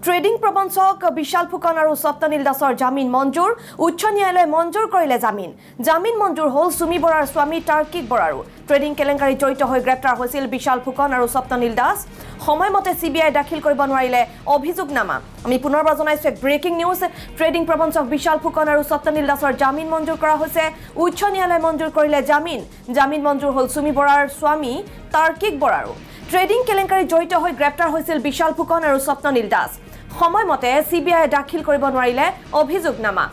Trading প্ৰবঞ্চক বিশাল ফুকন আৰু স্বপ্ননীল দাসৰ জামিন মঞ্জুৰ উচ্চ ন্যায়ালয়ে মঞ্জুৰ কৰিলে জামিন মঞ্জুৰ হ'ল সুমি বৰাৰ স্বামী তাৰ্কিক বৰাৰো ট্ৰেডিং কেলেংকাৰীত জড়িত হৈ গ্ৰেপ্তাৰ হৈছিল বিশাল ফুকন আৰু স্বপ্ননীল দাস সময়মতে সিবিআই দাখিল কৰিব নোৱাৰিলে অভিযোগনামা আমি পুনৰবাৰ জনাইছো ব্ৰেকিং নিউজ ট্ৰেডিং প্ৰবঞ্চক বিশাল ফুকন আৰু স্বপ্ননীল দাসৰ জামিন মঞ্জুৰ কৰা হৈছে উচ্চ ন্যায়ালয়ে মঞ্জুৰ কৰিলে জামিন মঞ্জুৰ হ'ল সুমি বৰাৰ স্বামী তাৰ্কিক বৰাৰো ট্ৰেডিং কেলেংকাৰীত জড়িত হৈ গ্ৰেপ্তাৰ হৈছিল বিশাল ফুকন আৰু স্বপ্ননীল দাস সময়মতে সিবিআই দাখিল কৰিব নোৱাৰিলে অভিযোগনামা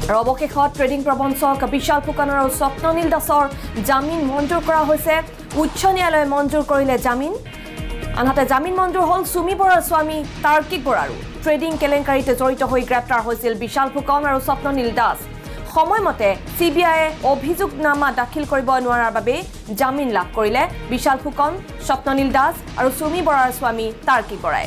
আৰু অৱশেষত ট্ৰেডিং প্ৰবঞ্চক বিশাল ফুকন আৰু স্বপ্ননীল দাসৰ জামিন মঞ্জুৰ কৰা হৈছে উচ্চ ন্যায়ালয়ে মঞ্জুৰ কৰিলে আনহাতে জামিন মঞ্জুৰ হ'ল সুমি বৰাৰ স্বামী তাৰ্কিক বৰাৰো ট্ৰেডিং কেলেংকাৰীত জড়িত হৈ গ্ৰেপ্তাৰ হৈছিল বিশাল ফুকন আৰু স্বপ্ননীল দাস সময়মতে সিবিআইয়ে অভিযোগনামা দাখিল কৰিব নোৱাৰাৰ বাবে জামিন লাভ কৰিলে বিশাল ফুকন স্বপ্ননীল দাস আৰু সুমি বৰাৰ স্বামী তাৰ্কিক বৰাই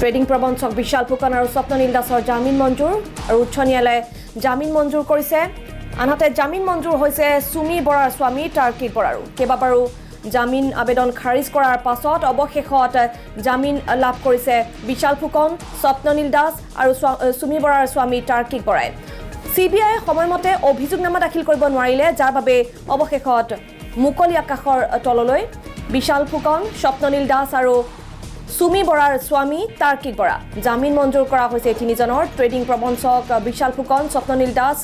ট্ৰেডিং প্ৰবঞ্চক বিশাল ফুকন আৰু স্বপ্ননীল দাসৰ জামিন মঞ্জুৰ আৰু উচ্চ ন্যায়ালয়ে জামিন মঞ্জুৰ কৰিছে আনহাতে জামিন মঞ্জুৰ হৈছে সুমি বৰাৰ স্বামী তাৰ্কিক বৰাৰো কেইবাবাৰো জামিন আবেদন খাৰিজ কৰাৰ পাছত অৱশেষত জামিন লাভ কৰিছে বিশাল ফুকন স্বপ্ননীল দাস আৰু সুমি বৰাৰ স্বামী তাৰ্কিক বৰাই সিবিআই সময়মতে অভিযোগনামা দাখিল কৰিব নোৱাৰিলে যাৰ বাবে অৱশেষত মুকলি আকাশৰ তললৈ বিশাল ফুকন স্বপ্ননীল দাস আৰু সুমি বৰাৰ স্বামী তাৰ্কিক বৰা জামিন মঞ্জুৰ কৰা হৈছে তিনিজনৰ ট্ৰেডিং প্ৰবঞ্চক বিশাল ফুকন স্বপ্ননীল দাস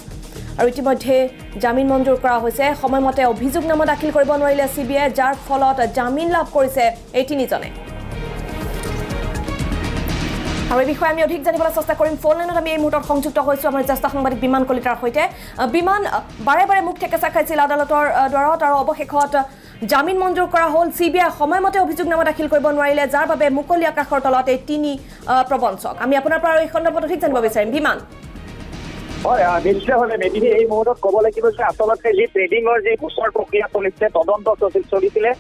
আৰু ইতিমধ্যে জামিন মঞ্জুৰ কৰা হৈছে সময়মতে অভিযোগনামা দাখিল কৰিব নোৱাৰিলে সিবিআই যাৰ ফলত জামিন লাভ কৰিছে এই তিনিজনে আৰু এই বিষয়ে আমি অধিক জানিবলৈ চেষ্টা কৰিম ফোন লাইনত আমি এই মুহূৰ্তত সংযুক্ত হৈছোঁ আমাৰ জ্যেষ্ঠ সাংবাদিক বিমান কলিতাৰ সৈতে বিমান বাৰে বাৰে মুখ ঠেকেচা খাইছিল আদালতৰ দ্বাৰত আৰু অৱশেষত জামিন মঞ্জুৰ কৰা হ'ল সিবিআই সময়মতে অভিযোগনামা দাখিল কৰিব নোৱাৰিলে যাৰ বাবে মুকলি আকাশৰ তলত এই তিনি প্ৰবঞ্চক আমি আপোনাৰ পৰা এই সন্দৰ্ভত অধিক জানিব বিচাৰিম বিমান হয় নিশ্চয়ভাৱে মেদিনী এই মুহূৰ্তত ক'ব লাগিব যে আচলতে যি ট্ৰেডিঙৰ যি গোচৰ প্ৰক্ৰিয়া চলিছে তদন্ত চলিছিলে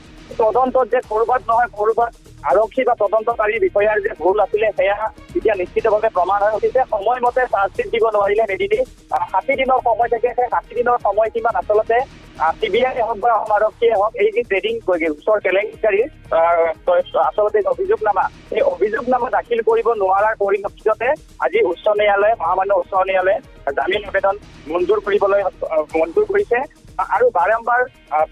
তদন্তত যে ক'ৰবাত নহয় ক'ৰবাত আৰক্ষী বা তদন্তকাৰী বিষয়াৰ যে ভুল আছিলে সেয়া এতিয়া নিশ্চিতভাৱে প্ৰমাণ হৈ উঠিছে সময়মতে চাৰ্জশ্বিট দিব নোৱাৰিলে মেদিনী 60 দিনৰ সময় থাকে সেই 60 দিনৰ সময়সীমাত আচলতে চিবিআই হওক বা আৰক্ষীয়ে হওক এই যি ট্ৰেডিং গোচৰ কেলেংকাৰীৰ আচলতে অভিযোগনামা এই অভিযোগনামা দাখিল কৰিব নোৱাৰাৰ পৰিপ্ৰেক্ষিততে আজি উচ্চ ন্যায়ালয়ে মহামান্য উচ্চ ন্যায়ালয়ে জামিন আবেদন মঞ্জুৰ কৰিছে আৰু বাৰম্বাৰ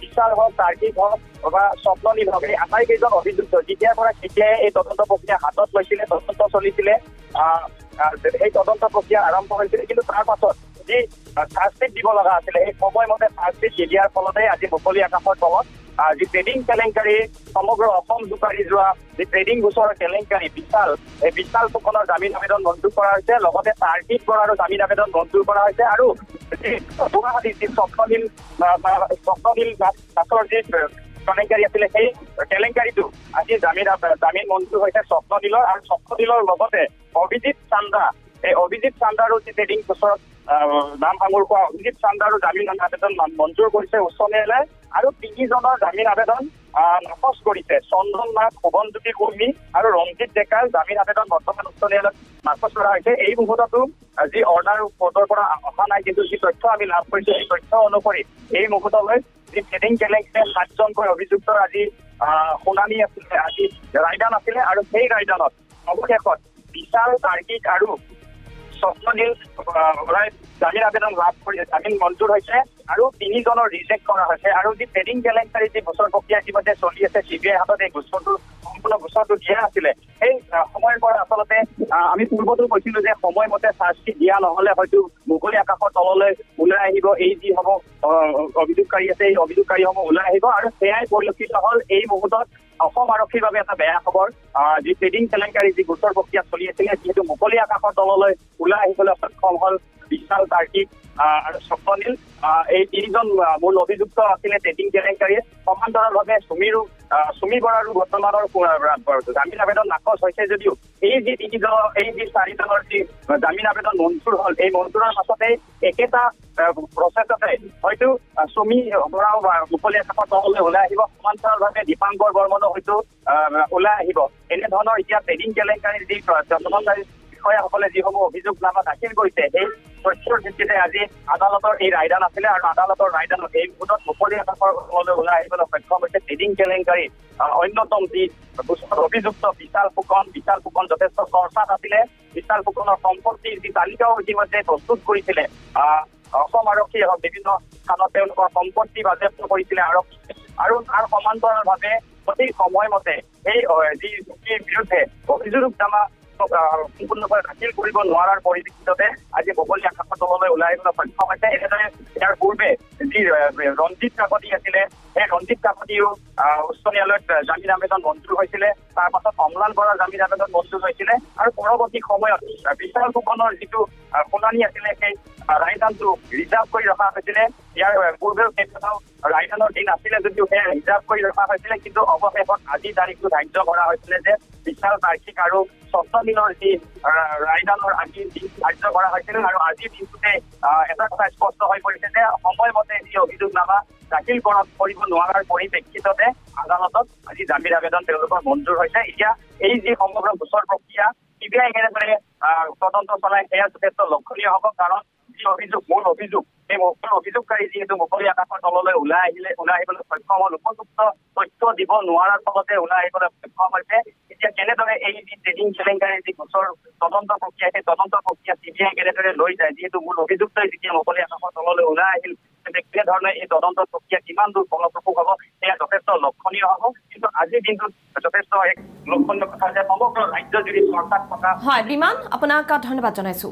বিশাল হওক তাৰ্কিক হওক বা স্বপ্ননীল হওক এই আটাইকেইজন অভিযুক্ত যেতিয়াৰ পৰা চিবিআইয়ে এই তদন্ত প্ৰক্ৰিয়া হাতত লৈছিলে তদন্ত চলিছিলে এই তদন্ত প্ৰক্ৰিয়া আৰম্ভ হৈছিলে কিন্তু তাৰ পাছত যি চাৰ্জশ্বিট দিব লগা আছিলে এই সময়মতে চাৰ্জশ্বিট দিয়াৰ ফলতে আজি মুকলি আকাশৰ তলত যি ট্ৰেডিং কেলেংকাৰী সমগ্ৰ অসম জোকাৰি যোৱা যি ট্ৰেডিং গোচৰ কেলেংকাৰী বিশাল ফুকনৰ জামিন আবেদন মঞ্জুৰ কৰা হৈছে লগতে তাৰ্কিক বৰাৰো জামিন আবেদন মঞ্জুৰ কৰা হৈছে আৰু গুৱাহাটীৰ যি স্বপ্ননীল দাসৰ যি কেলেংকাৰী আছিলে সেই কেলেংকাৰীটো আজি জামিন মঞ্জুৰ হৈছে স্বপ্ননীলৰ আৰু স্বপ্ননীলৰ লগতে অভিজিত চান্দাৰো যি ট্ৰেডিং গোচৰত নাম সাঙুৰ খোৱা অভিজিত চান্দাৰো জামিন আবেদন মঞ্জুৰ কৰিছে উচ্চ ন্যায়ালয়ে আৰু তিনিজনৰ জামিন আবেদন নাকচ কৰিছে চন্দন নাথ শোভনজ্যোতি কৰ্মী আৰু ৰঞ্জিত ডেকাৰ জামিন আবেদন বৰ্তমান উচ্চ ন্যায়ালয়ত নাকচ কৰা হৈছে এই মুহূৰ্ততো যি অৰ্ডাৰ কোৰ্টৰ পৰা অহা নাই কিন্তু যি তথ্য আমি লাভ কৰিছো এই তথ্য অনুসৰি এই মুহূৰ্তলৈ যি ট্ৰেডিং কেলেংকাৰীৰ 7জনকৈ অভিযুক্তৰ আজি শুনানি আছিলে আজি ৰায়দান আছিলে আৰু সেই ৰায়দানত অৱশেষত বিশাল তাৰ্কিক আৰু স্বপ্ননীল বৰাই জামিন আবেদন লাভ কৰি জামিন মঞ্জুৰ হৈছে আৰু তিনিজনৰ ৰিজেক্ট কৰা হৈছে আৰু যি ট্ৰেডিং কেলেংকাৰী যি গোচৰ প্ৰক্ৰিয়া ইতিমধ্যে চলি আছে চিবিআই হাতত এই সম্পূৰ্ণ গোচৰটো দিয়া আছিলে সেই সময়ৰ পৰা আচলতে আমি পূৰ্বতো কৈছিলো যে সময়মতে চাৰ্জশ্বিট দিয়া নহলে হয়তো মুকলি আকাশৰ তললৈ ওলাই আহিব এই যি হ'ব অভিযোগকাৰী আছে এই অভিযোগকাৰীসমূহ ওলাই আহিব আৰু সেয়াই পৰিলক্ষিত হ'ল এই মুহূৰ্তত অসম আৰক্ষীৰ বাবে এটা বেয়া খবৰ যি ট্ৰেডিং কেলেংকাৰী যি গোচৰ প্ৰক্ৰিয়া চলি আছিলে যিহেতু মুকলি আকাশৰ তললৈ ওলাই আহিবলৈ সক্ষম হ'ল বিশাল তাৰ্কিক আৰু স্বপ্ননীল এই তিনিজন মূল অভিযুক্ত আছিলে ট্ৰেডিং কেলেংকাৰীয়ে সমান্তৰালভাৱে সুমি বৰাৰো বৰ্তমানৰ জামিন আবেদন নাকচ হৈছে যদিও এই যি চাৰিজনৰ যি জামিন আবেদন মঞ্জুৰ হ'ল, এই মঞ্জুৰৰ পাছতে একেটা প্ৰচেছতে হয়তো সুমি বৰাও মুকলি আকাশৰ তললৈ ওলাই আহিব, সমান্তৰালভাৱে দীপাংকৰ বৰ্মনো হয়তো ওলাই আহিব। এনেধৰণৰ এতিয়া ট্ৰেডিং কেলেংকাৰীৰ যি তদন্তকাৰী বিষয়াসকলে যিসমূহ অভিযোগনামা দাখিল কৰিছে, সেই তথ্যৰ ভিত্তিতে আজি আদালতৰ এই ৰায়দান আছিলে আৰু আদালতৰ ৰায়দানত এই মুহূৰ্তত মুকলি আকাশৰ তললৈ ওলাই আহিবলৈ সক্ষম হৈছে ট্ৰেডিং কেলেংকাৰী অন্যতম যি অভিযুক্ত বিশাল ফুকন যথেষ্ট চৰ্চাত আছিলে। বিশাল ফুকনৰ সম্পত্তিৰ যি তালিকাও ইতিমধ্যে প্ৰস্তুত কৰিছিলে অসম আৰক্ষীয়ে হওক, বিভিন্ন স্থানত তেওঁলোকৰ সম্পত্তি বাজেয়াপ্ত কৰিছিলে আৰক্ষীয়ে আৰু তাৰ সমান্তৰালভাৱে সঠিক সময়মতে এই যি চুক্তিৰ বিৰুদ্ধে অভিযোগনামা সম্পূৰ্ণভাৱে দাখিল কৰিব নোৱাৰাৰ পৰিপ্ৰেক্ষিততে আজি মুকলি আকাশৰ তললৈ ওলাই আহিবলৈ সক্ষম হৈছে। এনেদৰে ইয়াৰ পূৰ্বে যি ৰঞ্জিত কাকতি আছিলে, সেই ৰঞ্জিত কাকতিও উচ্চ ন্যায়ালয়ত জামিন আবেদন মঞ্জুৰ হৈছিলে, তাৰ পাছত অম্লান বৰাৰ জামিন আবেদন মঞ্জুৰ হৈছিলে আৰু পৰৱৰ্তী সময়ত বিশাল ফুকনৰ যিটো শুনানি আছিলে, সেই ৰায়দানটো ৰিজাৰ্ভ কৰি ৰখা হৈছিলে। ইয়াৰ পূৰ্বেও কেইবাটাও ৰায়দানৰ দিন আছিলে যদিও সেয়া ৰিজাৰ্ভ কৰি ৰখা হৈছিলে, কিন্তু অৱশেষত আজি তাৰিখটো ধাৰ্য কৰা হৈছিলে যে বিশাল বাৰ্ষিক আৰু ষষ্ঠ দিনৰ যি ৰায়দানৰ আজিৰ দিন ধাৰ্য কৰা হৈছিল আৰু আজিৰ দিনটোতে এটা কথা স্পষ্ট হৈ পৰিছে যে সময়মতে যি অভিযোগনামা দাখিল কৰিব নোৱাৰাৰ পৰিপ্ৰেক্ষিততে আদালতত আজি জামিন আবেদন তেওঁলোকৰ মঞ্জুৰ হৈছে। এতিয়া এই যি সমগ্ৰ গোচৰ প্ৰক্ৰিয়া CBI কেনেদৰে তদন্ত চলাই সেয়া যথেষ্ট লক্ষণীয় হ'ব, কাৰণ যি মূল অভিযোগ সেই মূল অভিযোগকাৰী যিহেতু মুকলি আকাশৰ তললৈ ওলাই আহিবলৈ সক্ষম হ'ল, উপযুক্ত তথ্য দিব নোৱাৰাৰ ফলতে ওলাই আহিবলৈ সক্ষম হৈছে। এতিয়া কেনেদৰে এই যি ট্ৰেডিং কেলেংকাৰীৰ যি গোচৰ তদন্ত প্ৰক্ৰিয়া, সেই তদন্ত প্ৰক্ৰিয়া CBI কেনেদৰে লৈ যায়, যিহেতু মূল অভিযুক্তই যেতিয়া মুকলি আকাশৰ তললৈ ওলাই আহিল, কেনেধৰণে এই তদন্ত প্ৰক্ৰিয়া কিমান দূৰ ফলপ্ৰসূ হ'ব সেয়া যথেষ্ট লক্ষণীয় হ'ব। কিন্তু আজিৰ দিনটোত যথেষ্ট এক লক্ষণীয় কথা যে সমগ্ৰ ৰাজ্যজুৰি চৰ্চাত থকা। হয় বিমান, আপোনাক ধন্যবাদ জনাইছো।